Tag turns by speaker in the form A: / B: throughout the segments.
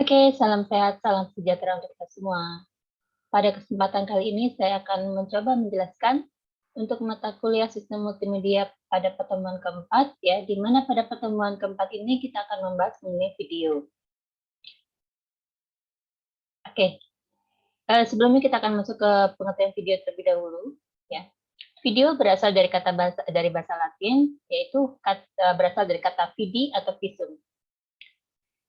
A: Oke, salam sehat, salam sejahtera untuk kita semua. Pada kesempatan kali ini saya akan mencoba menjelaskan untuk mata kuliah sistem multimedia pada pertemuan keempat, ya, di mana pada pertemuan keempat ini kita akan membahas mengenai video. Oke, sebelumnya kita akan masuk ke pengertian video terlebih dahulu, ya. Video berasal dari bahasa Latin, yaitu berasal dari kata vidi atau visum,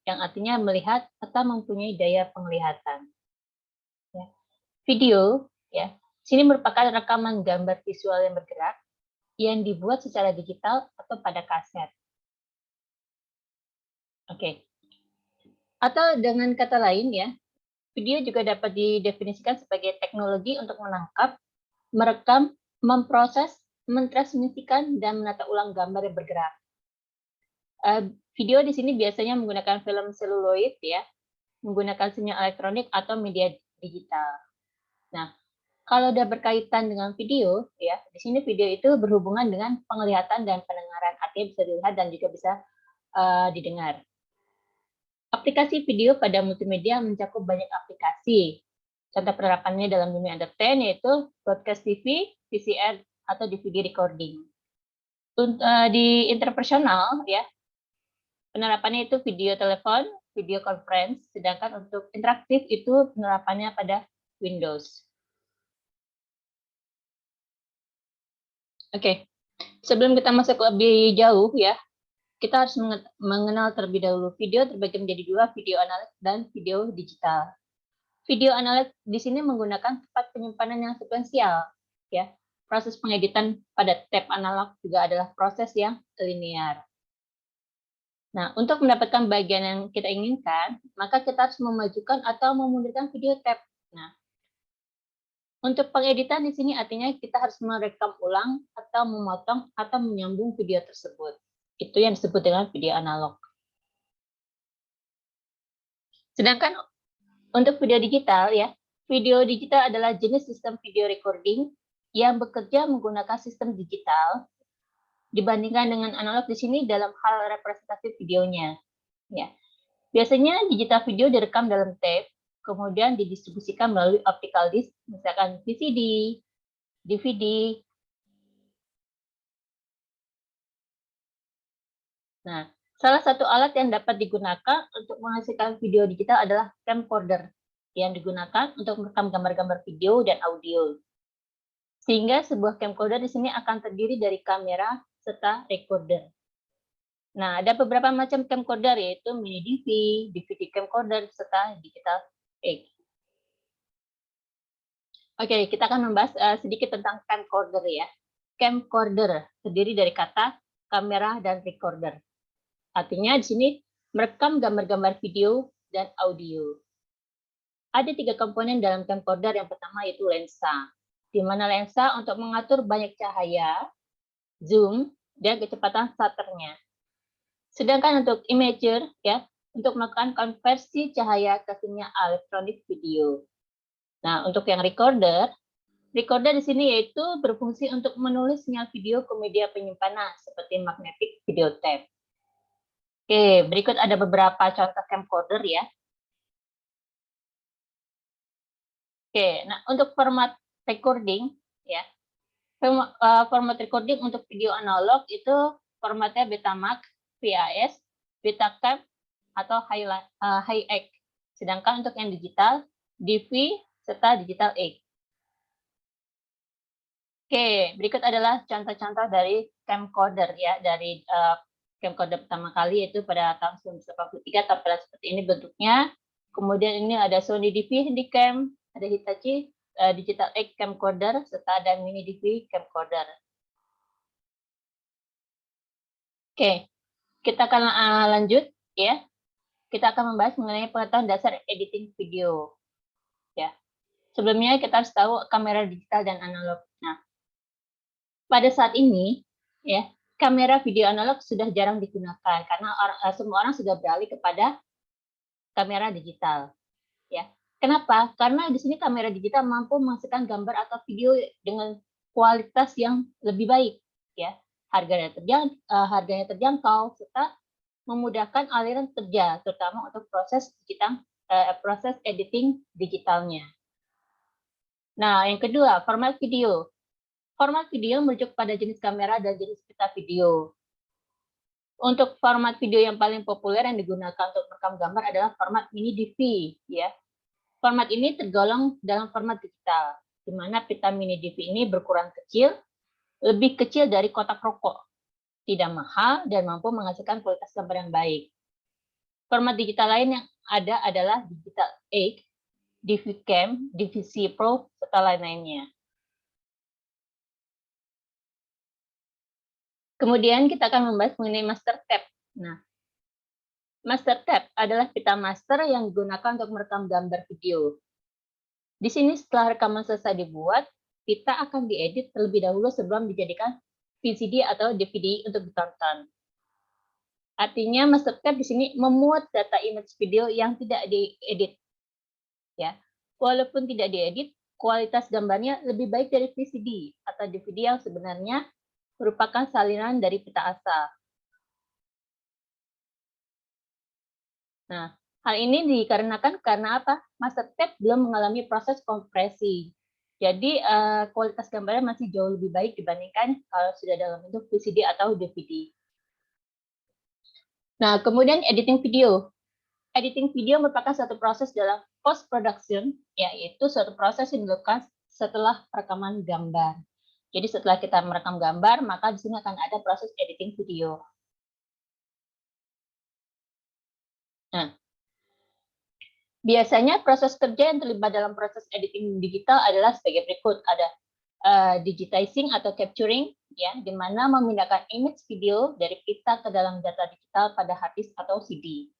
A: yang artinya melihat atau mempunyai daya penglihatan. Ya. Video, ya, sini merupakan rekaman gambar visual yang bergerak yang dibuat secara digital atau pada kaset. Oke. Atau dengan kata lain ya, video juga dapat didefinisikan sebagai teknologi untuk menangkap, merekam, memproses, mentransmisikan, dan menata ulang gambar yang bergerak. Video di sini biasanya menggunakan film seluloid ya, menggunakan sinyal elektronik atau media digital. Nah, kalau udah berkaitan dengan video, ya, di sini video itu berhubungan dengan penglihatan dan pendengaran, artinya bisa dilihat dan juga bisa didengar. Aplikasi video pada multimedia mencakup banyak aplikasi. Contoh penerapannya dalam dunia entertain yaitu broadcast TV, VCR, atau DVD recording. Di interpersonal, ya, penerapannya itu video telepon, video conference, sedangkan untuk interaktif itu penerapannya pada Windows. Oke, sebelum kita masuk lebih jauh ya, kita harus mengenal terlebih dahulu video terbagi menjadi dua, video analog dan video digital. Video analog di sini menggunakan tempat penyimpanan yang sekuensial, ya. Proses pengeditan pada tape analog juga adalah proses yang linear. Nah, untuk mendapatkan bagian yang kita inginkan, maka kita harus memajukan atau memundurkan video tape. Nah, untuk pengeditan di sini artinya kita harus merekam ulang atau memotong atau menyambung video tersebut. Itu yang disebut dengan video analog. Sedangkan untuk video digital ya, video digital adalah jenis sistem video recording yang bekerja menggunakan sistem digital dibandingkan dengan analog di sini dalam hal representasi videonya. Ya, biasanya digital video direkam dalam tape, kemudian didistribusikan melalui optical disc, misalkan VCD, DVD. Nah, salah satu alat yang dapat digunakan untuk menghasilkan video digital adalah camcorder yang digunakan untuk merekam gambar-gambar video dan audio. Sehingga sebuah camcorder di sini akan terdiri dari kamera serta recorder. Nah, ada beberapa macam camcorder yaitu mini DV, DVD camcorder, serta digital X. Oke, kita akan membahas sedikit tentang camcorder ya. Camcorder terdiri dari kata kamera dan recorder. Artinya di sini merekam gambar-gambar video dan audio. Ada 3 komponen dalam camcorder. Yang pertama yaitu lensa, di mana lensa untuk mengatur banyak cahaya, zoom, dan kecepatan shutternya. Sedangkan untuk imager, ya, untuk melakukan konversi cahaya ke sinyal elektronik video. Nah, untuk yang recorder di sini yaitu berfungsi untuk menulis sinyal video ke media penyimpanan seperti magnetic video tape. Oke, berikut ada beberapa contoh camcorder ya. Oke, nah untuk format recording ya, format recording untuk video analog itu formatnya Betamax, VHS, Betacam, atau Hi-Ec. Sedangkan untuk yang digital, DV serta digital X. Oke, berikut adalah contoh-contoh dari camcorder ya, dari camcorder pertama kali yaitu pada tahun 1983 tampilan seperti ini bentuknya. Kemudian ini ada Sony DV Handycam, ada Hitachi Digital X camcorder, serta ada Mini DV camcorder. Oke, kita akan lanjut ya. Kita akan membahas mengenai pengetahuan dasar editing video. Ya, sebelumnya kita harus tahu kamera digital dan analog. Nah, pada saat ini ya, kamera video analog sudah jarang digunakan karena semua orang sudah beralih kepada kamera digital. Ya, kenapa? Karena di sini kamera digital mampu menghasilkan gambar atau video dengan kualitas yang lebih baik, ya. Harganya terjangkau serta memudahkan aliran kerja, terutama untuk proses editing digitalnya. Nah, yang kedua, format video. Format video merujuk pada jenis kamera dan jenis pita video. Untuk format video yang paling populer yang digunakan untuk merekam gambar adalah format mini DV, ya. Format ini tergolong dalam format digital, di mana pita mini DV ini berukuran kecil, lebih kecil dari kotak rokok, tidak mahal, dan mampu menghasilkan kualitas gambar yang baik. Format digital lain yang ada adalah Digital 8, DVCam, DVC Pro, serta lain-lainnya. Kemudian kita akan membahas mengenai Master Tab. Nah, Master Tab adalah pita master yang digunakan untuk merekam gambar video. Di sini setelah rekaman selesai dibuat, pita akan diedit terlebih dahulu sebelum dijadikan VCD atau DVD untuk ditonton. Artinya Master Tab di sini memuat data image video yang tidak diedit. Ya, walaupun tidak diedit, kualitas gambarnya lebih baik dari VCD atau DVD yang sebenarnya merupakan salinan dari pita asal. Nah, hal ini dikarenakan karena apa? Master Tab belum mengalami proses kompresi. Jadi kualitas gambarnya masih jauh lebih baik dibandingkan kalau sudah dalam bentuk VCD atau DVD. Nah, kemudian editing video. Editing video merupakan suatu proses dalam post production, yaitu suatu proses yang dilakukan setelah rekaman gambar. Jadi setelah kita merekam gambar, maka di sini akan ada proses editing video. Nah, biasanya proses kerja yang terlibat dalam proses editing digital adalah sebagai berikut. Ada digitizing atau capturing, ya, di mana memindahkan image video dari pita ke dalam data digital pada hard disk atau CD.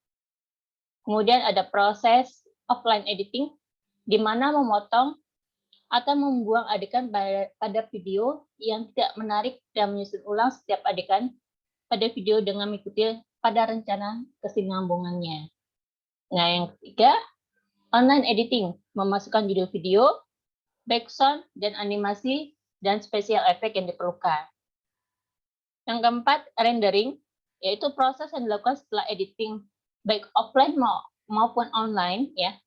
A: Kemudian ada proses offline editing, di mana memotong atau membuang adegan pada video yang tidak menarik dan menyusun ulang setiap adegan pada video dengan mengikuti pada rencana kesinambungannya. Nah, yang ketiga, online editing, memasukkan judul video, background, dan animasi, dan special effect yang diperlukan. Yang keempat, rendering, yaitu proses yang dilakukan setelah editing, baik offline maupun online, ya,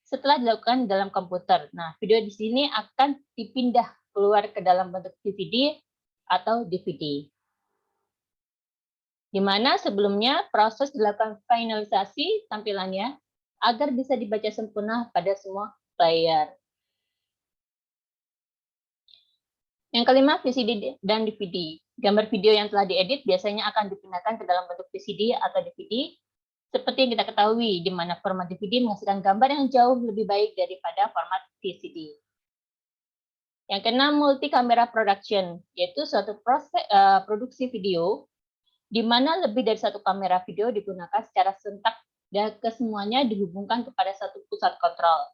A: setelah dilakukan dalam komputer. Nah, video di sini akan dipindah keluar ke dalam bentuk DVD atau DVD. Di mana sebelumnya proses dilakukan finalisasi tampilannya agar bisa dibaca sempurna pada semua player. Yang kelima, VCD dan DVD. Gambar video yang telah diedit biasanya akan dipindahkan ke dalam bentuk VCD atau DVD, seperti yang kita ketahui, di mana format DVD menghasilkan gambar yang jauh lebih baik daripada format VCD. Yang keenam, multi-camera production, yaitu suatu proses produksi video, di mana lebih dari satu kamera video digunakan secara serentak dan kesemuanya dihubungkan kepada satu pusat kontrol.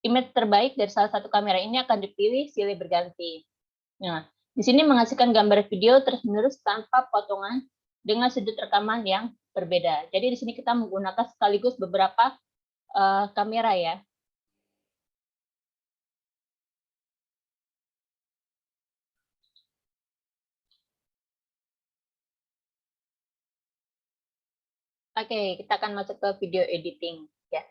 A: Image terbaik dari salah satu kamera ini akan dipilih silih berganti. Nah, di sini menghasilkan gambar video terus-menerus tanpa potongan dengan sudut rekaman yang berbeda. Jadi di sini kita menggunakan sekaligus beberapa kamera, ya. Oke, kita akan masuk ke video editing, ya.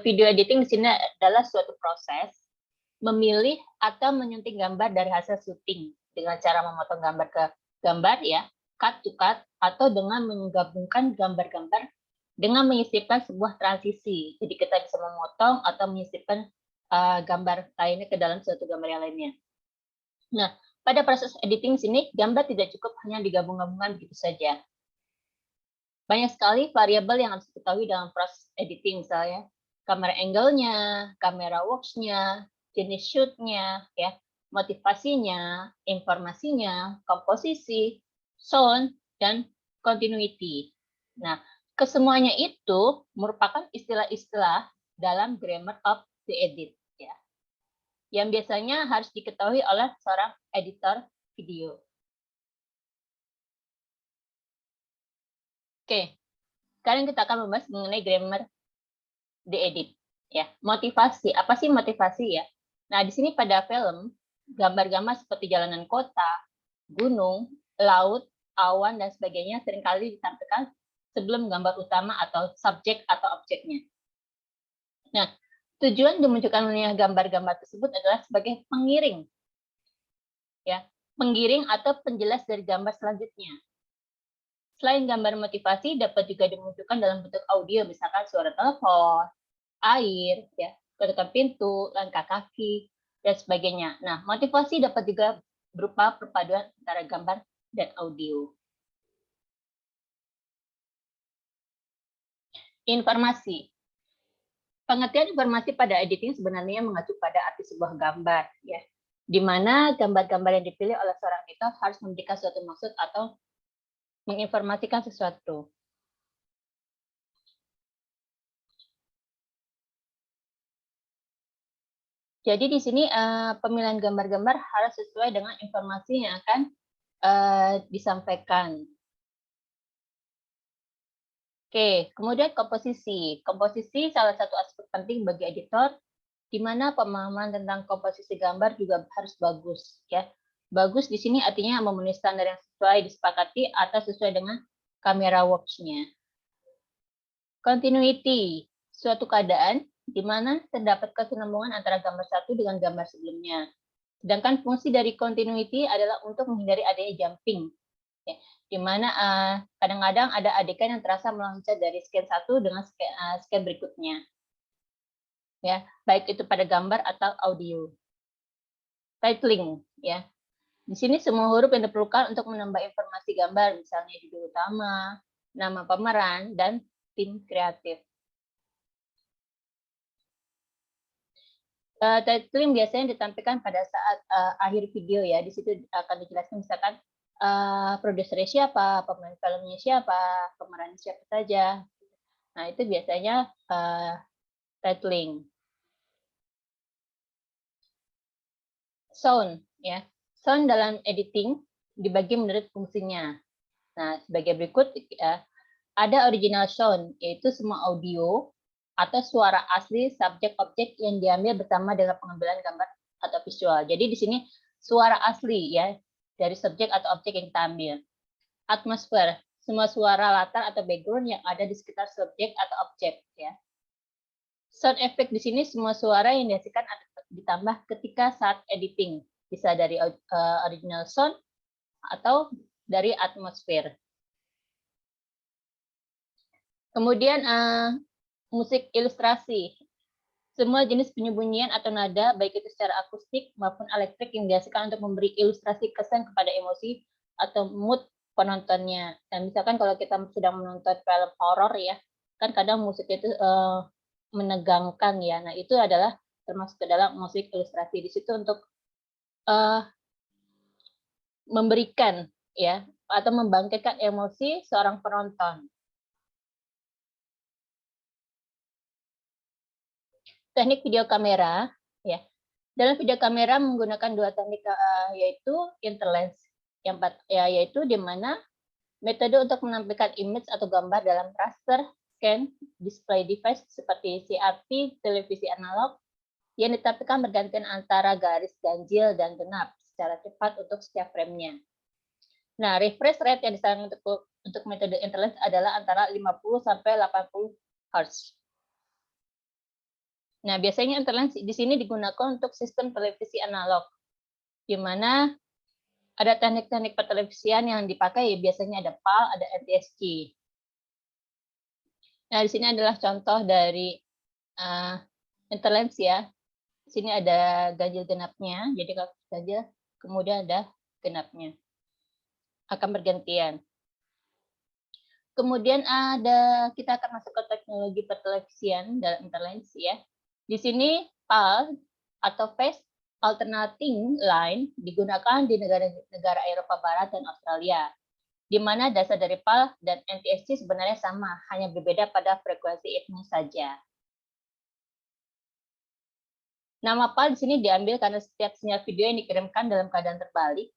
A: Video editing di sini adalah suatu proses memilih atau menyunting gambar dari hasil syuting dengan cara memotong gambar ke gambar, ya, cut to cut, atau dengan menggabungkan gambar-gambar dengan menyisipkan sebuah transisi. Jadi kita bisa memotong atau menyisipkan gambar lainnya ke dalam suatu gambar yang lainnya. Nah, pada proses editing sini, gambar tidak cukup hanya digabung-gabungkan begitu saja. Banyak sekali variabel yang harus diketahui dalam proses editing, misalnya kamera angle-nya, kamera works-nya, jenis shoot-nya, ya, motivasinya, informasinya, komposisi, sound, dan continuity. Nah, kesemuanya itu merupakan istilah-istilah dalam grammar of the edit, ya, yang biasanya harus diketahui oleh seorang editor video. Oke, sekarang kita akan membahas mengenai grammar the edit, ya. Motivasi, apa sih motivasi, ya? Nah, di sini pada film, gambar-gambar seperti jalanan kota, gunung, laut, awan, dan sebagainya seringkali ditampilkan sebelum gambar utama atau subjek atau objeknya. Nah, tujuan dimunculkannya gambar-gambar tersebut adalah sebagai pengiring, ya, pengiring atau penjelas dari gambar selanjutnya. Selain gambar motivasi, dapat juga dimunculkan dalam bentuk audio, misalkan suara telepon, air, ya, ketukan pintu, langkah kaki, dan sebagainya. Nah, motivasi dapat juga berupa perpaduan antara gambar dan audio. Informasi. Pengertian informasi pada editing sebenarnya mengacu pada arti sebuah gambar, ya, di mana gambar-gambar yang dipilih oleh seorang editor harus memberikan suatu maksud atau menginformasikan sesuatu. Jadi di sini pemilihan gambar-gambar harus sesuai dengan informasi yang akan disampaikan. Oke, kemudian komposisi. Komposisi salah satu aspek penting bagi editor, di mana pemahaman tentang komposisi gambar juga harus bagus, ya. Bagus di sini artinya memenuhi standar yang sesuai disepakati atau sesuai dengan kamera works-nya. Continuity, suatu keadaan di mana terdapat kesinambungan antara gambar satu dengan gambar sebelumnya. Sedangkan fungsi dari continuity adalah untuk menghindari adanya jumping, ya, di mana kadang-kadang ada adegan yang terasa meloncat dari scan satu dengan scan berikutnya, ya, baik itu pada gambar atau audio. Titling, ya, di sini semua huruf yang diperlukan untuk menambah informasi gambar, misalnya judul utama, nama pemeran, dan tim kreatif. Titling biasanya ditampilkan pada saat akhir video, ya. Di situ akan dijelaskan misalkan produsernya siapa, pemain filmnya siapa, pemerannya siapa saja. Nah, itu biasanya titling. Sound, ya. Sound dalam editing dibagi menurut fungsinya. Nah, sebagai berikut, ada original sound, yaitu semua audio atau suara asli subjek objek yang diambil bersama dengan pengambilan gambar atau visual. Jadi di sini suara asli, ya, dari subjek atau objek yang kita ambil. Atmosfer, semua suara latar atau background yang ada di sekitar subjek atau objek, ya. Sound effect di sini semua suara yang dihasilkan ditambah ketika saat editing, bisa dari original sound atau dari atmosfer. Kemudian musik ilustrasi, semua jenis penyembunyian atau nada, baik itu secara akustik maupun elektrik yang dihasilkan untuk memberi ilustrasi kesan kepada emosi atau mood penontonnya. Dan misalkan kalau kita sedang menonton film horor, ya, kan kadang musik itu menegangkan, ya. Nah, itu adalah termasuk ke dalam musik ilustrasi. Di situ untuk memberikan, ya, atau membangkitkan emosi seorang penonton. Teknik video kamera, ya. Dalam video kamera menggunakan dua teknik, yaitu interlens, yaitu di mana metode untuk menampilkan image atau gambar dalam raster scan display device seperti CRT, televisi analog, yang ditampilkan bergantian antara garis ganjil dan genap secara cepat untuk setiap frame-nya. Nah, refresh rate yang disarankan untuk metode interlens adalah antara 50 sampai 80 Hz. Nah, biasanya interlens di sini digunakan untuk sistem televisi analog, di mana ada teknik-teknik pertelevisian yang dipakai, biasanya ada PAL, ada NTSC. Nah, di sini adalah contoh dari interlens, ya. Di sini ada ganjil genapnya, jadi kalau ganjil, kemudian ada genapnya. Akan bergantian. Kemudian kita akan masuk ke teknologi pertelevisian dalam interlens, ya. Di sini PAL atau Phase Alternating Line digunakan di negara Eropa Barat dan Australia, di mana dasar dari PAL dan NTSC sebenarnya sama, hanya berbeda pada frekuensi itu saja. Nama PAL di sini diambil karena setiap sinyal video yang dikirimkan dalam keadaan terbalik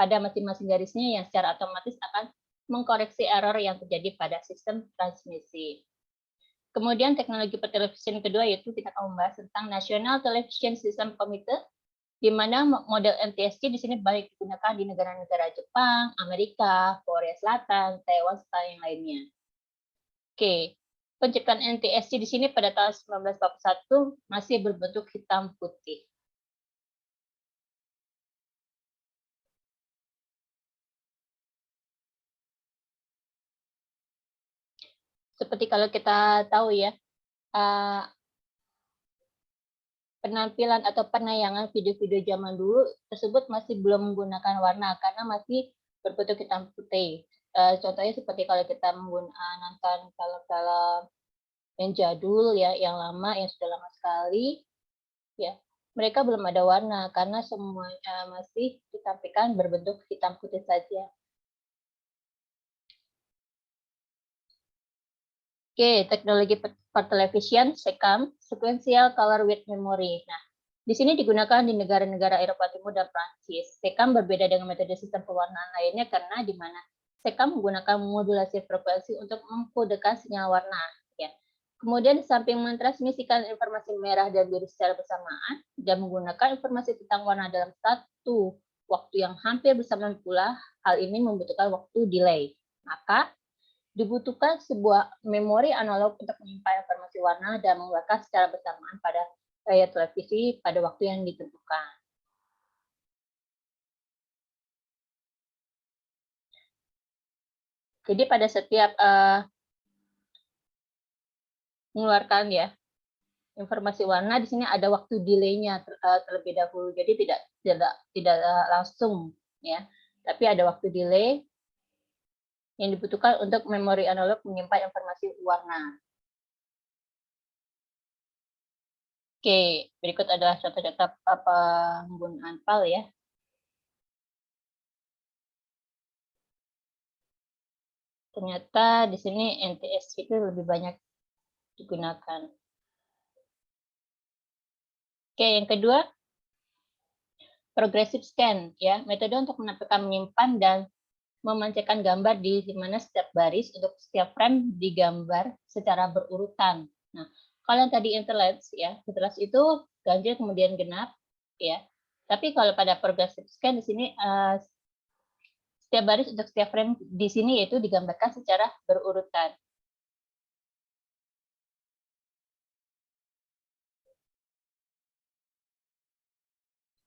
A: pada masing-masing garisnya yang secara otomatis akan mengkoreksi error yang terjadi pada sistem transmisi. Kemudian teknologi pertelevisian kedua yaitu kita akan membahas tentang National Television System Committee di mana model NTSC di sini baik digunakan di negara-negara Jepang, Amerika, Korea Selatan, Taiwan, serta yang lainnya. Oke, penciptaan NTSC di sini pada tahun 1941 masih berbentuk hitam putih. Seperti kalau kita tahu ya, penampilan atau penayangan video-video zaman dulu tersebut masih belum menggunakan warna karena masih berbentuk hitam putih. Contohnya seperti kalau kita nonton film-film yang jadul ya, yang lama, yang sudah lama sekali, ya mereka belum ada warna karena semuanya masih ditampilkan berbentuk hitam putih saja. Oke, teknologi per television, SECAM, Sequential Color Width Memory. Nah, di sini digunakan di negara-negara Eropa Timur dan Prancis. SECAM berbeda dengan metode sistem pewarnaan lainnya karena di mana SECAM menggunakan modulasi frekuensi untuk mengkodekan sinyal warna. Ya. Kemudian di samping mentransmisikan informasi merah dan biru secara bersamaan, dan menggunakan informasi tentang warna dalam satu waktu yang hampir bersamaan pula, hal ini membutuhkan waktu delay. Maka, dibutuhkan sebuah memori analog untuk menyimpan informasi warna dan mengeluarkan secara bersamaan pada layar televisi pada waktu yang ditentukan. Jadi pada setiap mengeluarkan ya informasi warna di sini ada waktu delay-nya terlebih dahulu. Jadi tidak langsung ya, tapi ada waktu delay yang dibutuhkan untuk memori analog menyimpan informasi warna. Oke, berikut adalah contoh-contoh penggunaan PAL ya. Ternyata di sini NTSC itu lebih banyak digunakan. Oke, yang kedua, progressive scan ya, metode untuk menampilkan, menyimpan dan memancarkan gambar di mana setiap baris untuk setiap frame digambar secara berurutan. Nah, kalau yang tadi interlace ya, interlace itu ganjil kemudian genap ya. Tapi kalau pada progressive scan di sini setiap baris untuk setiap frame di sini yaitu digambarkan secara berurutan.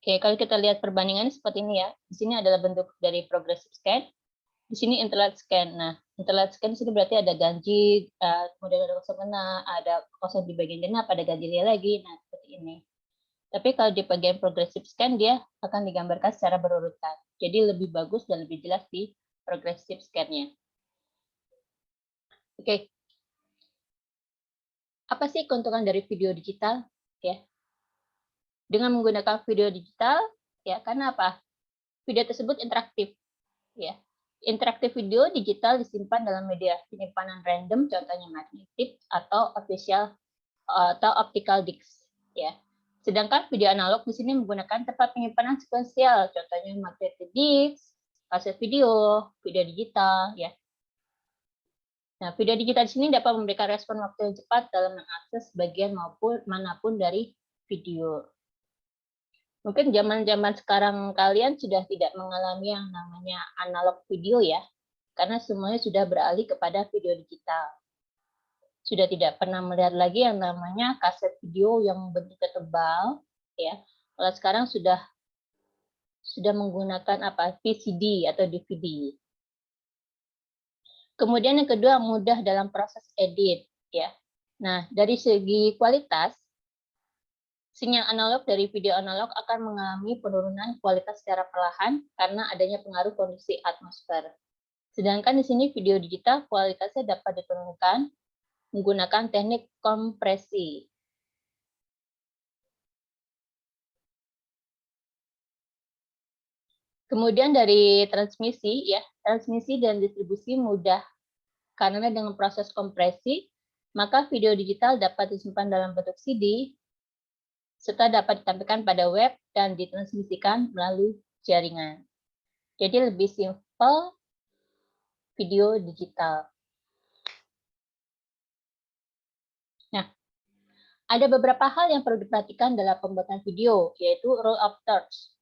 A: Oke, kalau kita lihat perbandingannya seperti ini ya. Di sini adalah bentuk dari progressive scan. Di sini interlace scan. Nah, interlace scan di sini berarti ada ganjil, kemudian ada kosong kena, ada kosong di bagian genap, ada ganjilnya lagi. Nah, seperti ini. Tapi kalau di bagian progressive scan, dia akan digambarkan secara berurutan. Jadi lebih bagus dan lebih jelas di progressive scan-nya. Oke. Apa sih keuntungan dari video digital? Ya. Dengan menggunakan video digital, ya karena apa? Video tersebut interaktif. Ya. Interaktif video digital disimpan dalam media penyimpanan random, contohnya magnetic atau official atau optical disc. Ya. Sedangkan video analog di sini menggunakan tempat penyimpanan sekuensial, contohnya magnetic disc, kaset video, video digital. Ya. Nah, video digital di sini dapat memberikan respon waktu yang cepat dalam mengakses bagian maupun manapun dari video. Mungkin zaman-zaman sekarang kalian sudah tidak mengalami yang namanya analog video ya, karena semuanya sudah beralih kepada video digital. Sudah tidak pernah melihat lagi yang namanya kaset video yang bentuknya tebal, ya. Kalau sekarang sudah menggunakan VCD atau DVD. Kemudian yang kedua, mudah dalam proses edit, ya. Nah, dari segi kualitas, sinyal analog dari video analog akan mengalami penurunan kualitas secara perlahan karena adanya pengaruh kondisi atmosfer. Sedangkan di sini video digital kualitasnya dapat diturunkan menggunakan teknik kompresi. Kemudian dari transmisi ya, transmisi dan distribusi mudah karena dengan proses kompresi, maka video digital dapat disimpan dalam bentuk CD serta dapat ditampilkan pada web dan ditransmisikan melalui jaringan. Jadi lebih simpel video digital. Nah, Ada beberapa hal yang perlu diperhatikan dalam pembuatan video, yaitu rule of thirds.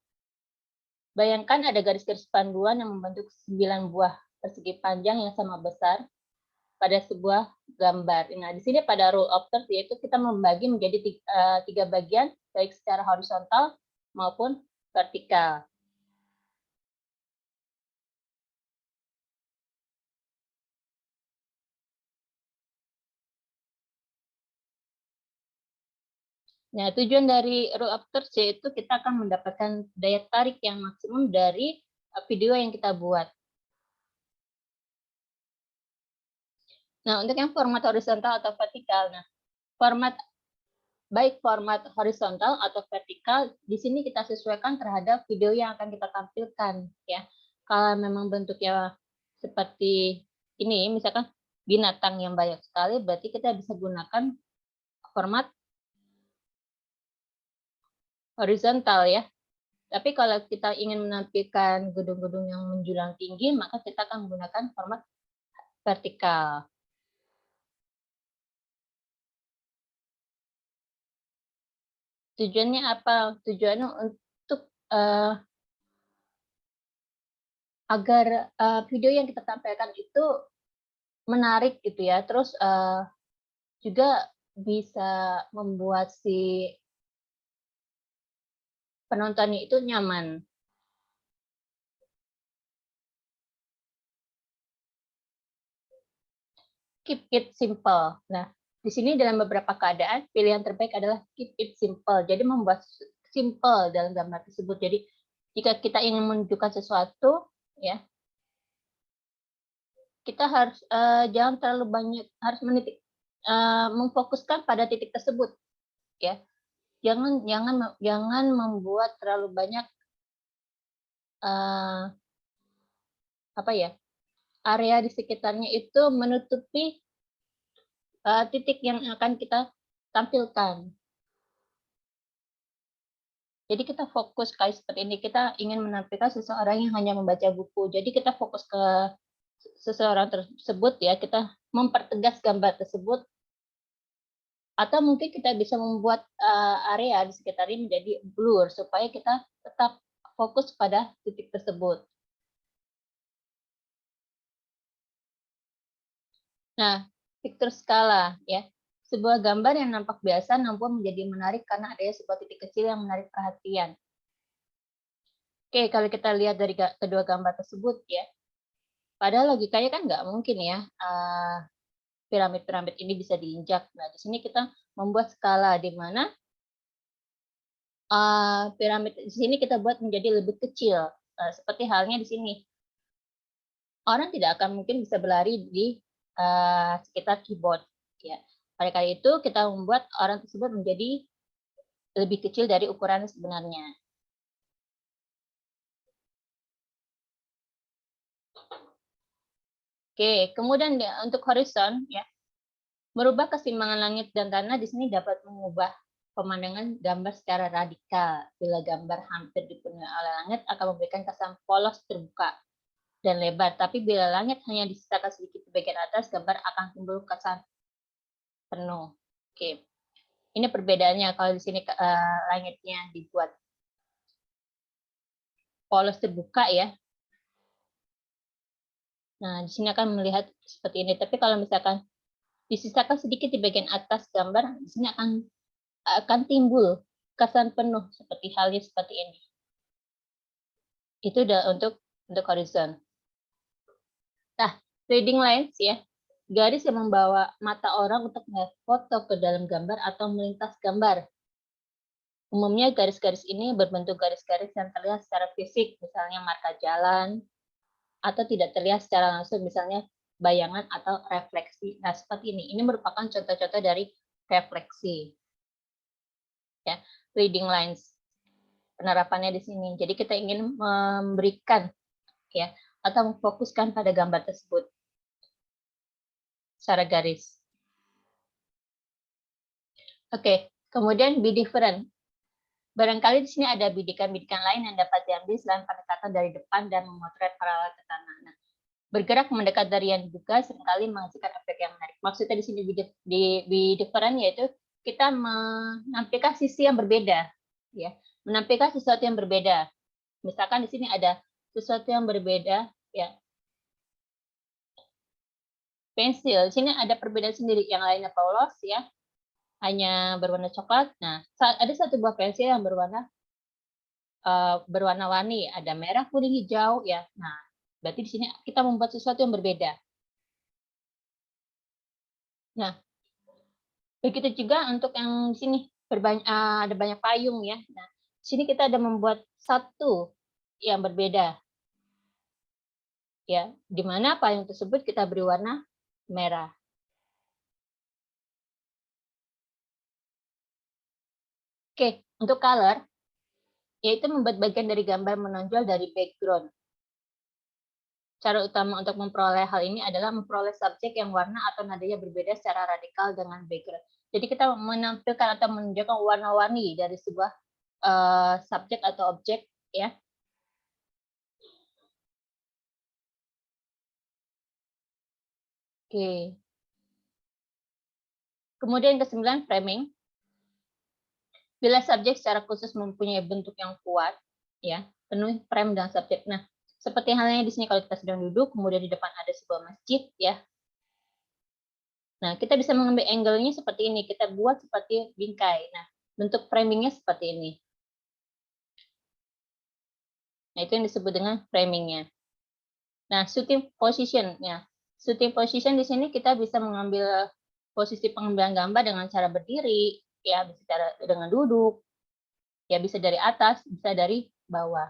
A: Bayangkan ada garis-garis panduan yang membentuk 9 buah persegi panjang yang sama besar pada sebuah gambar. Nah, di sini pada rule of thirds yaitu kita membagi menjadi 3 bagian, baik secara horizontal maupun vertikal. Nah, tujuan dari rule of thirds yaitu kita akan mendapatkan daya tarik yang maksimum dari video yang kita buat. Nah, untuk yang format horizontal atau vertikal, nah, baik format horizontal atau vertikal, di sini kita sesuaikan terhadap video yang akan kita tampilkan, ya. Kalau memang bentuknya seperti ini, misalkan binatang yang banyak sekali, berarti kita bisa gunakan format horizontal, ya. Tapi kalau kita ingin menampilkan gedung-gedung yang menjulang tinggi, maka kita akan menggunakan format vertikal. Tujuannya apa? Tujuannya untuk agar video yang kita tampilkan itu menarik gitu ya. Terus juga bisa membuat si penontonnya itu nyaman. Keep it simple. Nah, di sini dalam beberapa keadaan pilihan terbaik adalah keep it simple. Jadi membuat simple dalam gambar tersebut. Jadi jika kita ingin menunjukkan sesuatu, ya kita harus jangan terlalu banyak, harus memfokuskan pada titik tersebut, ya. Jangan membuat terlalu banyak apa ya, area di sekitarnya itu menutupi titik yang akan kita tampilkan. Jadi kita fokus kayak seperti ini, kita ingin menampilkan seseorang yang hanya membaca buku. Jadi kita fokus ke seseorang tersebut, ya, kita mempertegas gambar tersebut, atau mungkin kita bisa membuat area di sekitar ini menjadi blur supaya kita tetap fokus pada titik tersebut. Nah, picture skala, ya. Sebuah gambar yang nampak biasa namun menjadi menarik karena adanya sebuah titik kecil yang menarik perhatian. Oke, kalau kita lihat dari kedua gambar tersebut, ya, padahal logikanya kan nggak mungkin ya piramid-piramid ini bisa diinjak. Nah, di sini kita membuat skala di mana piramid di sini kita buat menjadi lebih kecil. Seperti halnya di sini, orang tidak akan mungkin bisa berlari di sekitar keyboard. Ya. Oleh karena itu, kita membuat orang tersebut menjadi lebih kecil dari ukuran sebenarnya. Oke, kemudian untuk horizon, ya, merubah keseimbangan langit dan tanah di sini dapat mengubah pemandangan gambar secara radikal. Bila gambar hampir dipenuhi oleh langit akan memberikan kesan polos, terbuka, dan lebar. Tapi bila langit hanya disisakan sedikit di bagian atas, gambar akan timbul kesan penuh. Oke, ini perbedaannya kalau di sini langitnya dibuat polos terbuka, ya. Nah, di sini akan melihat seperti ini. Tapi kalau misalkan disisakan sedikit di bagian atas gambar, di sini akan timbul kesan penuh seperti halnya seperti ini. Itu udah untuk horizon. Nah, leading lines, ya, garis yang membawa mata orang untuk melihat foto ke dalam gambar atau melintas gambar. Umumnya garis-garis ini berbentuk garis-garis yang terlihat secara fisik, misalnya marka jalan, atau tidak terlihat secara langsung, misalnya bayangan atau refleksi. Nah, seperti ini. Ini merupakan contoh-contoh dari refleksi. Ya, leading lines. Penerapannya di sini. Jadi kita ingin memberikan, ya, atau memfokuskan pada gambar tersebut secara garis. Oke, kemudian be different. Barangkali di sini ada bidikan-bidikan lain yang dapat diambil selain pendekatan dari depan dan memotret paralel ke tanah. Nah, bergerak mendekat dari yang diduga seringkali menghasilkan efek yang menarik. Maksudnya di sini be different yaitu kita menampilkan sisi yang berbeda, ya, menampilkan sesuatu yang berbeda. Misalkan di sini ada sesuatu yang berbeda, ya, pensil. Di sini ada perbedaan sendiri, yang lainnya polos, ya, hanya berwarna coklat. Nah, ada satu buah pensil yang berwarna-warni, ada merah, kuning, hijau, ya. Nah, berarti di sini kita membuat sesuatu yang berbeda. Nah, begitu juga untuk yang di sini ada banyak payung, ya. Nah, di sini kita ada membuat satu yang berbeda, ya, di mana payung tersebut kita beri warna merah. Oke, untuk color, yaitu membuat bagian dari gambar menonjol dari background. Cara utama untuk memperoleh hal ini adalah memperoleh subjek yang warna atau nadanya berbeda secara radikal dengan background. Jadi kita menampilkan atau menunjukkan warna-warni dari sebuah subjek atau objek, ya. Oke. Kemudian yang ke-9, framing. Bila subjek secara khusus mempunyai bentuk yang kuat, ya, penuhi frame dan subjek. Nah, seperti halnya di sini kalau kita sedang duduk, kemudian di depan ada sebuah masjid, ya. Nah, kita bisa mengambil angle-nya seperti ini, kita buat seperti bingkai. Nah, bentuk framing-nya seperti ini. Nah, itu yang disebut dengan framing-nya. Nah, shooting position, ya. Shooting position di sini kita bisa mengambil posisi pengambilan gambar dengan cara berdiri, ya, bisa dengan duduk, ya, bisa dari atas, bisa dari bawah.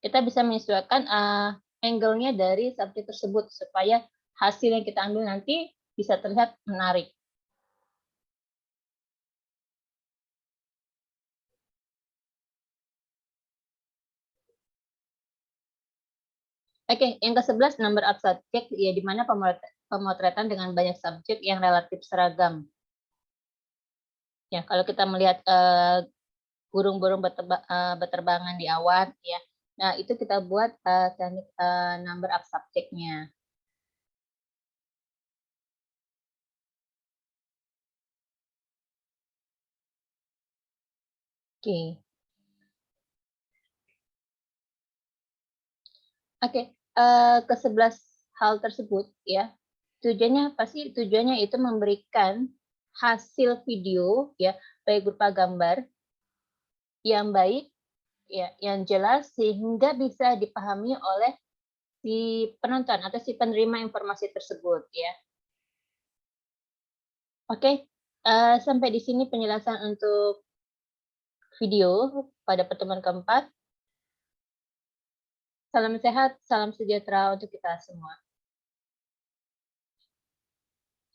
A: Kita bisa menyesuaikan angle-nya dari subjek tersebut supaya hasil yang kita ambil nanti bisa terlihat menarik. Oke, yang ke-11 number of subject, ya, di mana pemotretan dengan banyak subjek yang relatif seragam. Ya, kalau kita melihat burung-burung berterbangan di awan, ya. Nah, itu kita buat teknik number of subject-nya. Oke. Oke, ke-11 hal tersebut, ya, tujuannya pasti tujuannya itu memberikan hasil video, ya, baik berupa gambar yang baik, ya, yang jelas sehingga bisa dipahami oleh si penonton atau si penerima informasi tersebut, ya. Oke, sampai di sini penjelasan untuk video pada pertemuan keempat. Salam sehat, salam sejahtera untuk kita semua.